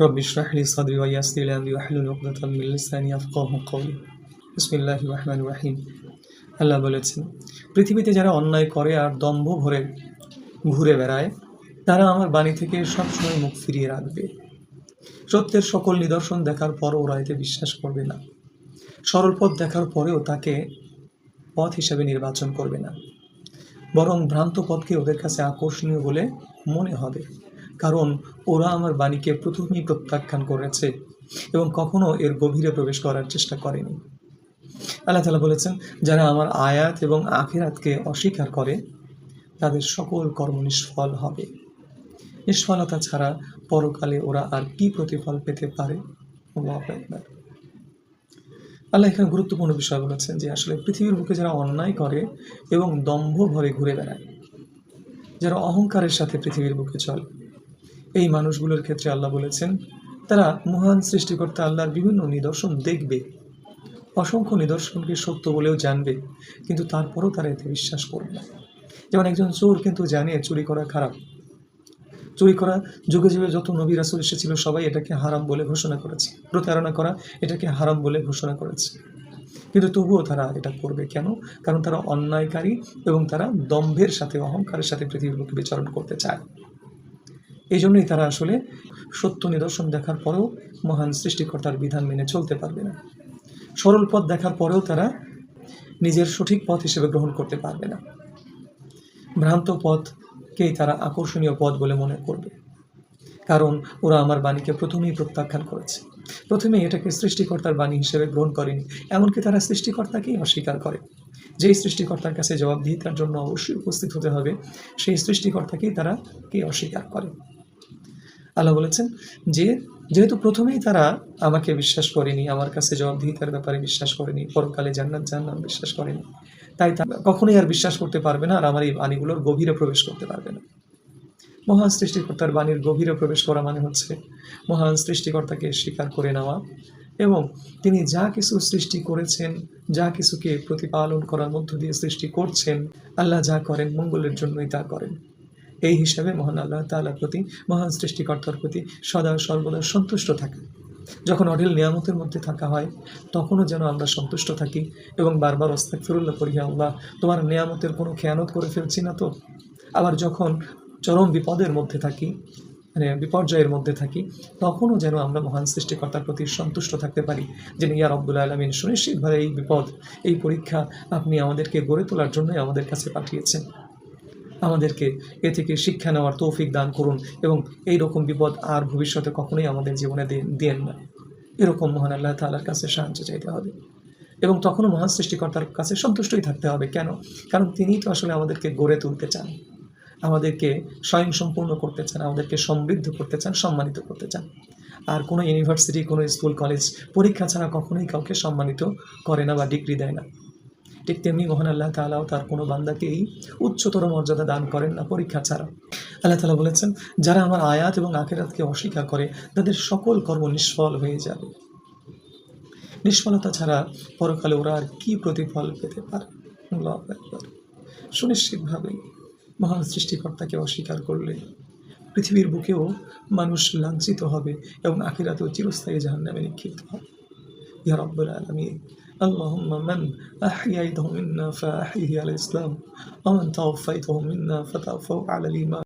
রব্বি ইশরাহ লি সাদরি ওয়া ইয়াসসির লি আমরি ওয়াহলুল উকদাতাম মিন লিসানি ইয়াফকাহু কওলি। বিসমিল্লাহির রহমানির রহিম। আল্লাহ বলেছেন, পৃথিবীতে যারা অন্যায় করে আর দম্ভ ভরে ঘুরে বেড়ায়, তারা আমার বাণী থেকে সবসময় মুখ ফিরিয়ে রাখবে। সত্যের সকল নিদর্শন দেখার পরও ওরা এতে বিশ্বাস করবে না। সরল পথ দেখার পরেও তাকে পথ হিসেবে নির্বাচন করবে না, বরং ভ্রান্ত পথকে ওদের কাছে আকর্ষণীয় বলে মনে হবে, কারণ ওরা আমার বাণীকে প্রথমেই প্রত্যাখ্যান করেছে এবং কখনো এর গভীরে প্রবেশ করার চেষ্টা করেনি। আল্লাহ তাআলা বলেছেন, যারা আমার আয়াত এবং আখিরাতকে অস্বীকার করে তাদের সকল কর্ম নিষ্ফল হবে। নিষ্ফলতা ছাড়া পরকালে ওরা আর কি প্রতিফল পেতে পারে? আল্লাহু আকবার। আল্লাহ এখানে গুরুত্বপূর্ণ বিষয় বলেছেন যে আসলে পৃথিবীর বুকে যারা অন্যায় করে এবং দম্ভ ভরে ঘুরে বেড়ায়, যারা অহংকারের সাথে পৃথিবীর বুকে চলে, এই মানুষগুলোর ক্ষেত্রে আল্লাহ বলেছেন তারা মহান সৃষ্টিকর্তা আল্লাহর বিভিন্ন নিদর্শন দেখবে, অসংখ্য নিদর্শনকে সত্য বলেও জানবে, কিন্তু তারপরও তারা এতে বিশ্বাস করবে না। যেমন একজন চোর কিন্তু জানে চুরি করা খারাপ, চুরি করা যুগে যুগে যত নবী রাসূল এসেছিল সবাই এটাকে হারাম বলে ঘোষণা করেছে, প্রতারণা করা এটাকে হারাম বলে ঘোষণা করেছে, কিন্তু তবুও তারা এটা করবে কেন? কারণ তারা অন্যায়কারী এবং তারা দম্ভের সাথে অহংকারের সাথে পৃথিবীর বুকে বিচরণ করতে চায়। এই জন্যই তারা আসলে সত্য নিদর্শন দেখার পরেও মহান সৃষ্টিকর্তার বিধান মেনে চলতে পারবে না। সরল পথ দেখার পরেও তারা নিজের সঠিক পথ হিসেবে গ্রহণ করতে পারবে না। ভ্রান্ত পথকেই তারা আকর্ষণীয় পথ বলে মনে করবে, কারণ ওরা আমার বাণীকে প্রথমেই প্রত্যাখ্যান করেছে, প্রথমেই এটাকে সৃষ্টিকর্তার বাণী হিসেবে গ্রহণ করেনি, এমনকি তারা সৃষ্টিকর্তাকেই অস্বীকার করে। যেই সৃষ্টিকর্তার কাছে জবাবদিহিতার জন্য অবশ্যই উপস্থিত হতে হবে, সেই সৃষ্টিকর্তাকেই তারা অস্বীকার করে। আল্লাহ বলেছেন যে যেহেতু প্রথমেই তারা আমাকে বিশ্বাস করেনি, আমার কাছে জবাবদিহিতার ব্যাপারে বিশ্বাস করেনি, পরকালে জান্নাত জাহান্নাম বিশ্বাস করেনি, তাই তারা কখনোই আর বিশ্বাস করতে পারবে না আর আমার এই বাণীগুলোর গভীরে প্রবেশ করতে পারবে না। মহান সৃষ্টিকর্তার বাণীর গভীরে প্রবেশ করা মানে হচ্ছে মহান সৃষ্টিকর্তাকে স্বীকার করে নেওয়া এবং তিনি যা কিছু সৃষ্টি করেছেন, যা কিছুকে প্রতিপালন করার মধ্য দিয়ে সৃষ্টি করছেন, আল্লাহ যা করেন মঙ্গলের জন্যই তা করেন। এই হিসাবে মহান আল্লাহ তাআলার প্রতি, মহান সৃষ্টিকর্তার প্রতি সদা সর্বদা সন্তুষ্ট থাকা। যখন অঢেল নিয়ামতের মধ্যে থাকা হয় তখনও যেন আমরা সন্তুষ্ট থাকি এবং বারবার আস্তাগফিরুল্লাহ পড়ি, আল্লাহ তোমার নিয়ামতের কোনো খেয়ানত করে ফেলছি না তো। আবার যখন চরম বিপদের মধ্যে থাকি, মানে বিপর্যয়ের মধ্যে থাকি, তখনও যেন আমরা মহান সৃষ্টিকর্তার প্রতি সন্তুষ্ট থাকতে পারি যে ইয়া রব্বুল আলামিন, সুনিশ্চিতভাবে এই বিপদ, এই পরীক্ষা আপনি আমাদেরকে গড়ে তোলার জন্যই আমাদের কাছে পাঠিয়েছেন। আমাদেরকে এ থেকে শিক্ষা নেওয়ার তৌফিক দান করুন এবং এই রকম বিপদ আর ভবিষ্যতে কখনোই আমাদের জীবনে দেন না। এরকম মহান আল্লাহ তাআলার কাছে সাহায্য চাইতে হবে এবং তখনও মহান সৃষ্টিকর্তার কাছে সন্তুষ্টই থাকতে হবে। কেন? কারণ তিনিই তো আসলে আমাদেরকে গড়ে তুলতে চান, আমাদেরকে স্বয়ংসম্পূর্ণ করতে চান, আমাদেরকে সমৃদ্ধ করতে চান, সম্মানিত করতে চান। আর কোনো ইউনিভার্সিটি, কোনো স্কুল, কলেজ পরীক্ষা ছাড়া কখনোই কাউকে সম্মানিত করে না বা ডিগ্রি দেয় না। ঠিক তেমনি মহান আল্লাহ তাআলাও তার কোনো বান্দাকেই উচ্চতর মর্যাদা দান করেন না পরীক্ষা ছাড়া। আল্লাহ তাআলা বলেছেন, যারা আমার আয়াত এবং আখিরাতকে অস্বীকার করে তাদের সকল কর্ম নিষ্ফল হয়ে যাবে। নিষ্ফলতা ছাড়া পরকালে ওরা আর কি প্রতিফল পেতে পারে? আল্লাহু আকবার। সুনিশ্চিতভাবেই মহান সৃষ্টিকর্তাকে অস্বীকার করলে পৃথিবীর বুকেও মানুষ লাঞ্ছিত হবে এবং আখিরাতেও চিরস্থায়ী জাহান্নামে নিক্ষিপ্ত হবে। ইয়া রাব্বুল আলামিন, اللهم من أحييته منا فأحيه على الإسلام ومن توفيته منا فتوفه على الإيمان